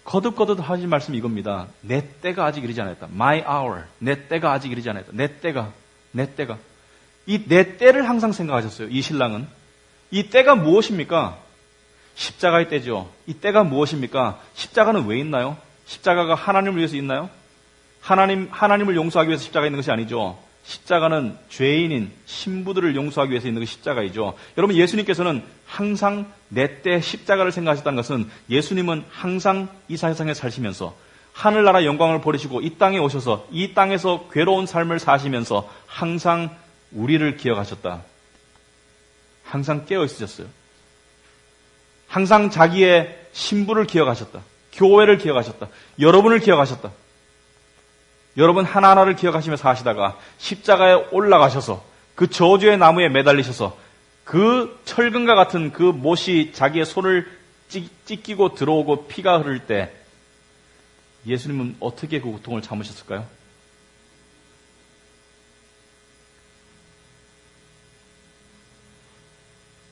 거듭거듭 하신 말씀이 이겁니다. 내 때가 아직 이르지 않았다. My hour. 내 때가 아직 이르지 않았다. 내 때가. 이 내 때를 항상 생각하셨어요. 이 신랑은. 이 때가 무엇입니까? 십자가의 때죠. 이 때가 무엇입니까? 십자가는 왜 있나요? 십자가가 하나님을 위해서 있나요? 하나님을 용서하기 위해서 십자가 있는 것이 아니죠. 십자가는 죄인인 신부들을 용서하기 위해서 있는 것이 십자가이죠. 여러분 예수님께서는 항상 내 때 십자가를 생각하셨다는 것은 예수님은 항상 이 세상에 사시면서 하늘나라 영광을 버리시고 이 땅에 오셔서 이 땅에서 괴로운 삶을 사시면서 항상 우리를 기억하셨다. 항상 깨어 있으셨어요. 항상 자기의 신부를 기억하셨다. 교회를 기억하셨다. 여러분을 기억하셨다. 여러분 하나하나를 기억하시며 사시다가 십자가에 올라가셔서 그 저주의 나무에 매달리셔서 그 철근과 같은 그 못이 자기의 손을 찢기고 들어오고 피가 흐를 때 예수님은 어떻게 그 고통을 참으셨을까요?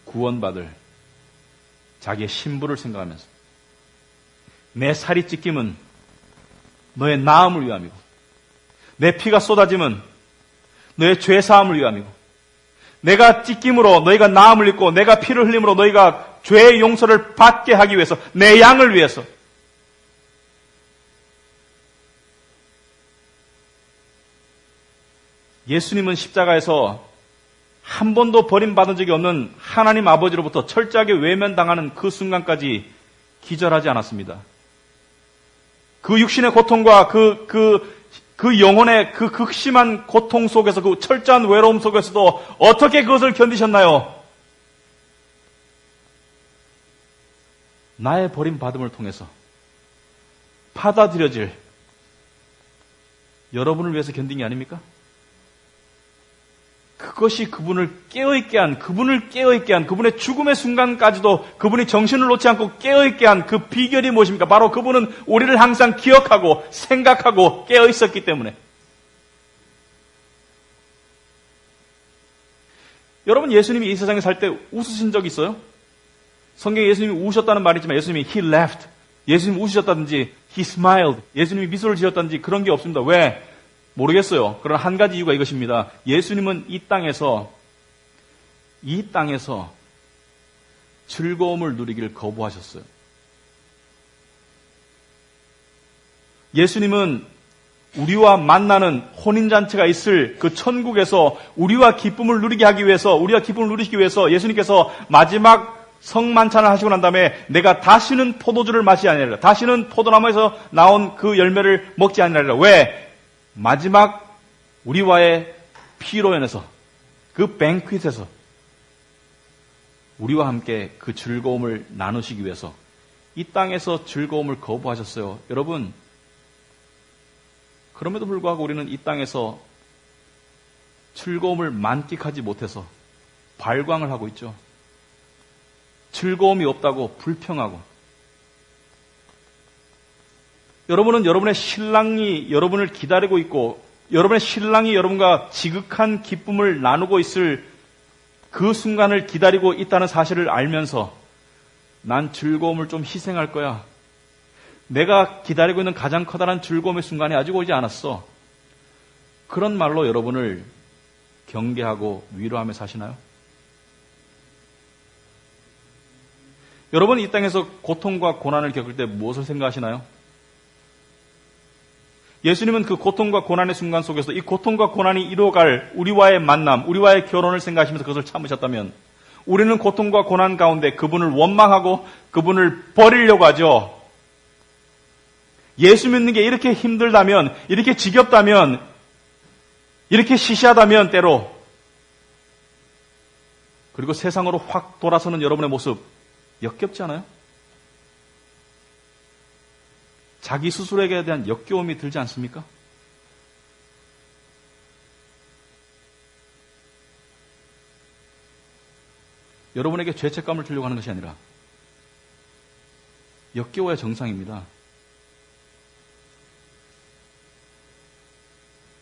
구원받을 자기의 신부를 생각하면서 내 살이 찢김은 너의 나음을 위함이고 내 피가 쏟아짐은 너의 죄사함을 위함이고 내가 찢김으로 너희가 나음을 입고 내가 피를 흘림으로 너희가 죄의 용서를 받게 하기 위해서 내 양을 위해서 예수님은 십자가에서 한 번도 버림받은 적이 없는 하나님 아버지로부터 철저하게 외면당하는 그 순간까지 기절하지 않았습니다. 그 육신의 고통과 그 영혼의 그 극심한 고통 속에서 그 철저한 외로움 속에서도 어떻게 그것을 견디셨나요? 나의 버림받음을 통해서 받아들여질 여러분을 위해서 견딘 게 아닙니까? 그것이 그분을 깨어있게 한, 그분의 죽음의 순간까지도 그분이 정신을 놓지 않고 깨어있게 한 그 비결이 무엇입니까? 바로 그분은 우리를 항상 기억하고 생각하고 깨어있었기 때문에. 여러분 예수님이 이 세상에 살 때 웃으신 적 있어요? 성경에 예수님이 우셨다는 말이 있지만 예수님이 he laughed, 예수님이 웃으셨다든지 he smiled, 예수님이 미소를 지었다든지 그런 게 없습니다. 왜? 모르겠어요. 그러나 한 가지 이유가 이것입니다. 예수님은 이 땅에서 즐거움을 누리기를 거부하셨어요. 예수님은 우리와 만나는 혼인잔치가 있을 그 천국에서 우리와 기쁨을 누리게 하기 위해서, 우리가 기쁨을 누리기 위해서 예수님께서 마지막 성만찬을 하시고 난 다음에 내가 다시는 포도주를 마시지 아니하리라. 다시는 포도나무에서 나온 그 열매를 먹지 아니하리라. 왜? 마지막 우리와의 피로 인해서 그 뱅퀴트에서 우리와 함께 그 즐거움을 나누시기 위해서 이 땅에서 즐거움을 거부하셨어요. 여러분, 그럼에도 불구하고 우리는 이 땅에서 즐거움을 만끽하지 못해서 발광을 하고 있죠. 즐거움이 없다고 불평하고. 여러분은 여러분의 신랑이 여러분을 기다리고 있고 여러분의 신랑이 여러분과 지극한 기쁨을 나누고 있을 그 순간을 기다리고 있다는 사실을 알면서 난 즐거움을 좀 희생할 거야. 내가 기다리고 있는 가장 커다란 즐거움의 순간이 아직 오지 않았어. 그런 말로 여러분을 경계하고 위로하며 사시나요? 여러분 이 땅에서 고통과 고난을 겪을 때 무엇을 생각하시나요? 예수님은 그 고통과 고난의 순간 속에서 이 고통과 고난이 이루어갈 우리와의 만남, 우리와의 결혼을 생각하시면서 그것을 참으셨다면 우리는 고통과 고난 가운데 그분을 원망하고 그분을 버리려고 하죠. 예수 믿는 게 이렇게 힘들다면, 이렇게 지겹다면, 이렇게 시시하다면 때로 그리고 세상으로 확 돌아서는 여러분의 모습 역겹지 않아요? 자기 스스로에게 대한 역겨움이 들지 않습니까? 여러분에게 죄책감을 주려고 하는 것이 아니라 역겨워야 정상입니다.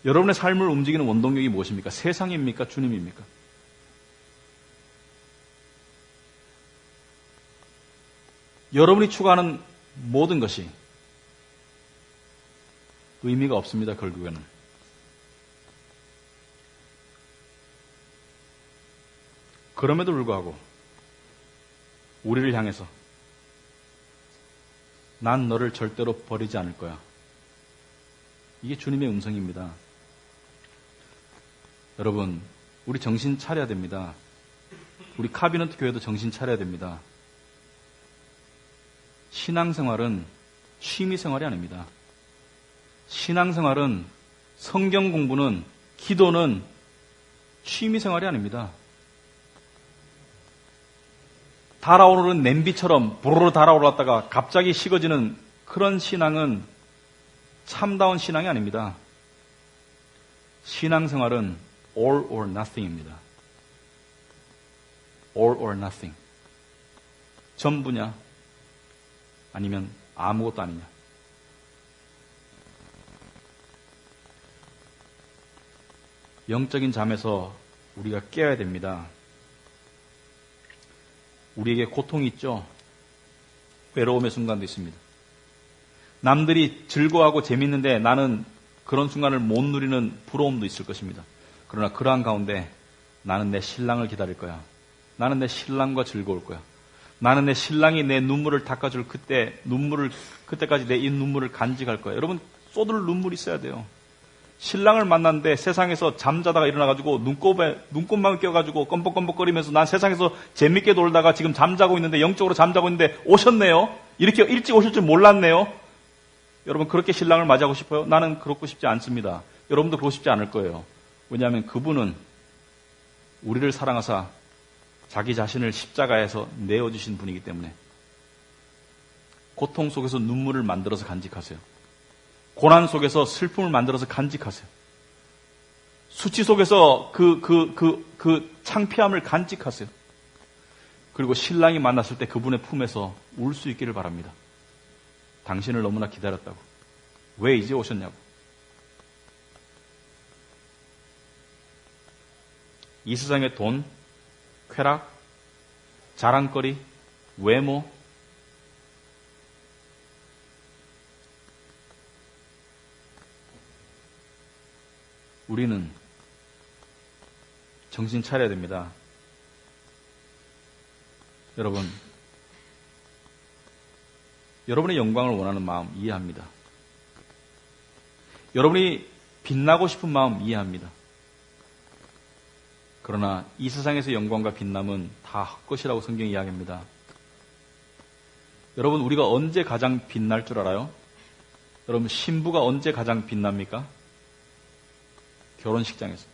여러분의 삶을 움직이는 원동력이 무엇입니까? 세상입니까? 주님입니까? 여러분이 추구하는 모든 것이 의미가 없습니다. 결국에는. 그럼에도 불구하고 우리를 향해서 난 너를 절대로 버리지 않을 거야. 이게 주님의 음성입니다. 여러분, 우리 정신 차려야 됩니다. 우리 카비넌트 교회도 정신 차려야 됩니다. 신앙생활은 취미생활이 아닙니다. 신앙생활은 성경 공부는, 기도는 취미생활이 아닙니다. 달아오르는 냄비처럼 부르르 달아올랐다가 갑자기 식어지는 그런 신앙은 참다운 신앙이 아닙니다. 신앙생활은 all or nothing입니다. all or nothing. 전부냐? 아니면 아무것도 아니냐? 영적인 잠에서 우리가 깨어야 됩니다. 우리에게 고통이 있죠. 외로움의 순간도 있습니다. 남들이 즐거워하고 재밌는데 나는 그런 순간을 못 누리는 부러움도 있을 것입니다. 그러나 그러한 가운데 나는 내 신랑을 기다릴 거야. 나는 내 신랑과 즐거울 거야. 나는 내 신랑이 내 눈물을 닦아줄 그때까지 내 이 눈물을 간직할 거야. 여러분, 쏟을 눈물이 있어야 돼요. 신랑을 만났는데 세상에서 잠자다가 일어나가지고 눈곱만 껴가지고 껌뻑껌뻑거리면서 난 세상에서 재밌게 놀다가 지금 잠자고 있는데, 영적으로 잠자고 있는데 오셨네요. 이렇게 일찍 오실 줄 몰랐네요. 여러분, 그렇게 신랑을 맞이하고 싶어요? 나는 그렇고 싶지 않습니다. 여러분도 그러고 싶지 않을 거예요. 왜냐하면 그분은 우리를 사랑하사 자기 자신을 십자가에서 내어주신 분이기 때문에. 고통 속에서 눈물을 만들어서 간직하세요. 고난 속에서 슬픔을 만들어서 간직하세요. 수치 속에서 그 창피함을 간직하세요. 그리고 신랑이 만났을 때 그분의 품에서 울 수 있기를 바랍니다. 당신을 너무나 기다렸다고. 왜 이제 오셨냐고. 이 세상의 돈, 쾌락, 자랑거리, 외모, 우리는 정신 차려야 됩니다. 여러분의 영광을 원하는 마음 이해합니다. 여러분이 빛나고 싶은 마음 이해합니다. 그러나 이 세상에서 영광과 빛남은 다 헛것이라고 성경이 이야기합니다. 여러분, 우리가 언제 가장 빛날 줄 알아요? 여러분, 신부가 언제 가장 빛납니까? 결혼식장에서.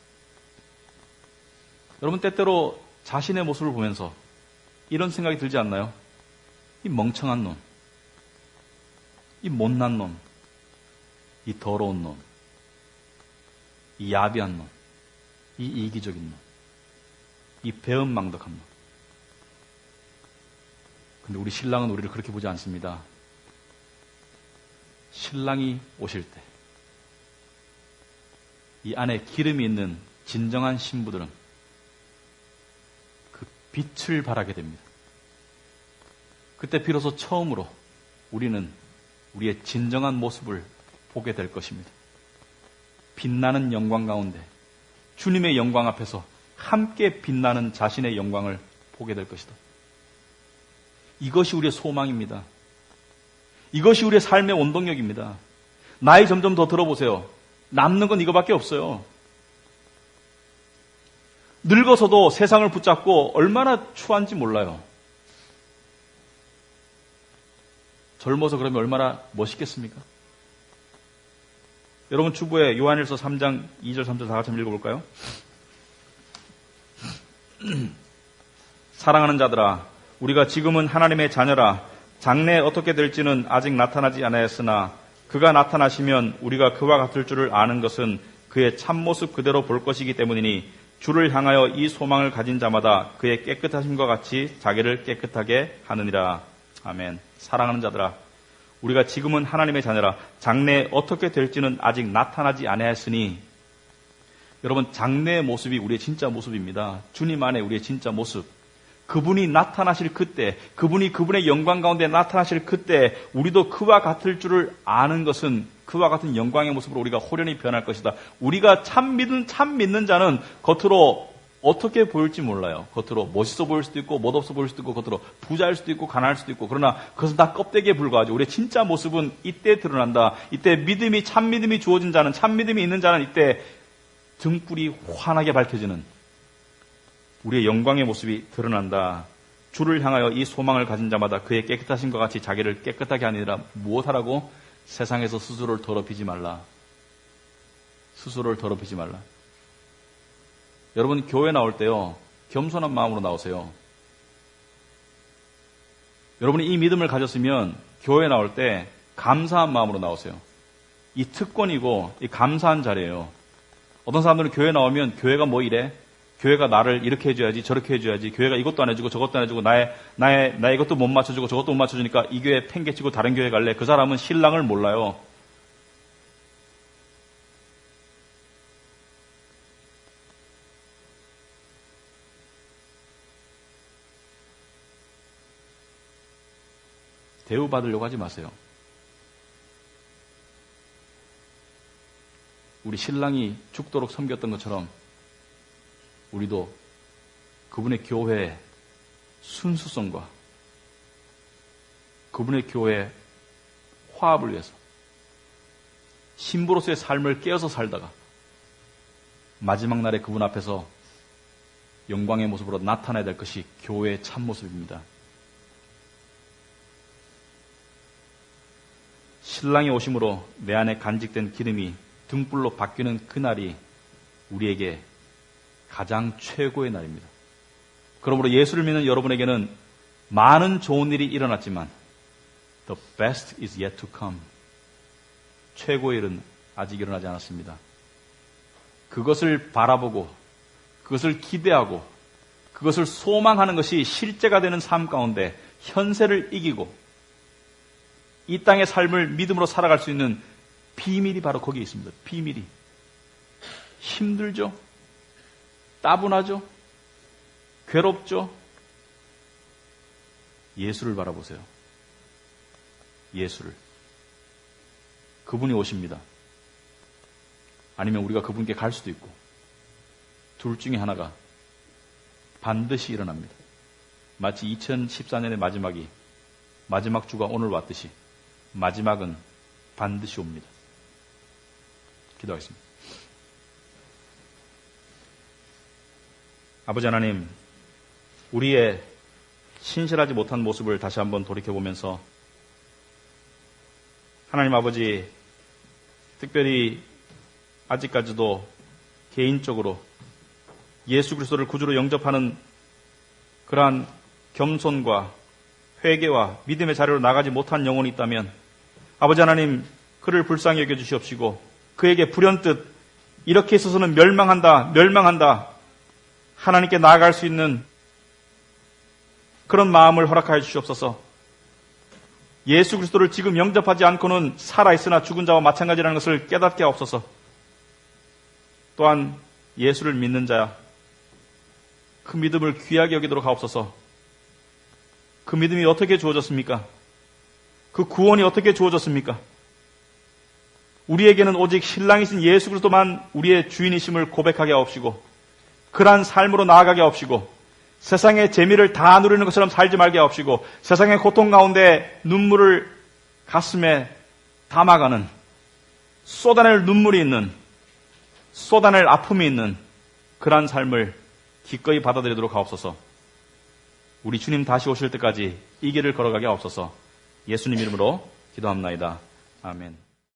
여러분, 때때로 자신의 모습을 보면서 이런 생각이 들지 않나요? 이 멍청한 놈, 이 못난 놈, 이 더러운 놈, 이 야비한 놈, 이 이기적인 놈, 이 배은망덕한 놈. 근데 우리 신랑은 우리를 그렇게 보지 않습니다. 신랑이 오실 때, 이 안에 기름이 있는 진정한 신부들은 그 빛을 발하게 됩니다. 그때 비로소 처음으로 우리는 우리의 진정한 모습을 보게 될 것입니다. 빛나는 영광 가운데 주님의 영광 앞에서 함께 빛나는 자신의 영광을 보게 될 것이다. 이것이 우리의 소망입니다. 이것이 우리의 삶의 원동력입니다. 나이 점점 더 들어보세요. 남는 건 이거밖에 없어요. 늙어서도 세상을 붙잡고 얼마나 추한지 몰라요. 젊어서 그러면 얼마나 멋있겠습니까? 여러분, 주부의 요한일서 3장 2절 3절 다 같이 한번 읽어볼까요? 사랑하는 자들아, 우리가 지금은 하나님의 자녀라. 장래에 어떻게 될지는 아직 나타나지 않았으나 그가 나타나시면 우리가 그와 같을 줄을 아는 것은 그의 참모습 그대로 볼 것이기 때문이니 주를 향하여 이 소망을 가진 자마다 그의 깨끗하심과 같이 자기를 깨끗하게 하느니라. 아멘. 사랑하는 자들아, 우리가 지금은 하나님의 자녀라. 장래에 어떻게 될지는 아직 나타나지 않았으니, 여러분, 장래의 모습이 우리의 진짜 모습입니다. 주님 안에 우리의 진짜 모습. 그분이 나타나실 그때, 그분이 그분의 영광 가운데 나타나실 그때 우리도 그와 같을 줄을 아는 것은 그와 같은 영광의 모습으로 우리가 호련히 변할 것이다. 우리가 참 믿는 자는 겉으로 어떻게 보일지 몰라요. 겉으로 멋있어 보일 수도 있고 멋없어 보일 수도 있고 겉으로 부자일 수도 있고 가난할 수도 있고, 그러나 그것은 다 껍데기에 불과하죠. 우리의 진짜 모습은 이때 드러난다. 이때 믿음이, 참 믿음이 주어진 자는, 참 믿음이 있는 자는 이때 등불이 환하게 밝혀지는 우리의 영광의 모습이 드러난다. 주를 향하여 이 소망을 가진 자마다 그의 깨끗하심과 같이 자기를 깨끗하게 하느니라. 무엇하라고? 세상에서 스스로를 더럽히지 말라. 스스로를 더럽히지 말라. 여러분, 교회 나올 때요, 겸손한 마음으로 나오세요. 여러분이 이 믿음을 가졌으면 교회 나올 때 감사한 마음으로 나오세요. 이 특권이고 이 감사한 자리예요. 어떤 사람들은 교회 나오면 교회가 뭐 이래? 교회가 나를 이렇게 해줘야지, 저렇게 해줘야지, 교회가 이것도 안 해주고 저것도 안 해주고 나 이것도 못 맞춰주고 저것도 못 맞춰주니까 이 교회 팽개치고 다른 교회 갈래. 그 사람은 신랑을 몰라요. 대우받으려고 하지 마세요. 우리 신랑이 죽도록 섬겼던 것처럼 우리도 그분의 교회의 순수성과 그분의 교회의 화합을 위해서 신부로서의 삶을 깨어서 살다가 마지막 날에 그분 앞에서 영광의 모습으로 나타나야 될 것이 교회의 참모습입니다. 신랑이 오심으로 내 안에 간직된 기름이 등불로 바뀌는 그날이 우리에게 가장 최고의 날입니다. 그러므로 예수를 믿는 여러분에게는 많은 좋은 일이 일어났지만 the best is yet to come. 최고의 일은 아직 일어나지 않았습니다. 그것을 바라보고 그것을 기대하고 그것을 소망하는 것이 실제가 되는 삶 가운데 현세를 이기고 이 땅의 삶을 믿음으로 살아갈 수 있는 비밀이 바로 거기에 있습니다. 비밀이. 힘들죠? 따분하죠? 괴롭죠? 예수를 바라보세요. 예수를. 그분이 오십니다. 아니면 우리가 그분께 갈 수도 있고, 둘 중에 하나가 반드시 일어납니다. 마치 2014년의 마지막이 마지막 주가 오늘 왔듯이 마지막은 반드시 옵니다. 기도하겠습니다. 아버지 하나님, 우리의 신실하지 못한 모습을 다시 한번 돌이켜보면서 하나님 아버지, 특별히 아직까지도 개인적으로 예수 그리스도를 구주로 영접하는 그러한 겸손과 회개와 믿음의 자리로 나가지 못한 영혼이 있다면 아버지 하나님, 그를 불쌍히 여겨주시옵시고 그에게 불현듯 이렇게 있어서는 멸망한다 하나님께 나아갈 수 있는 그런 마음을 허락하여 주시옵소서. 예수 그리스도를 지금 영접하지 않고는 살아있으나 죽은 자와 마찬가지라는 것을 깨닫게 하옵소서. 또한 예수를 믿는 자야, 그 믿음을 귀하게 여기도록 하옵소서. 그 믿음이 어떻게 주어졌습니까? 그 구원이 어떻게 주어졌습니까? 우리에게는 오직 신랑이신 예수 그리스도만 우리의 주인이심을 고백하게 하옵시고 그러한 삶으로 나아가게 하옵시고 세상의 재미를 다 누리는 것처럼 살지 말게 하옵시고 세상의 고통 가운데 눈물을 가슴에 담아가는 쏟아낼 눈물이 있는 쏟아낼 아픔이 있는 그러한 삶을 기꺼이 받아들이도록 하옵소서. 우리 주님 다시 오실 때까지 이 길을 걸어가게 하옵소서. 예수님 이름으로 기도합나이다. 아멘.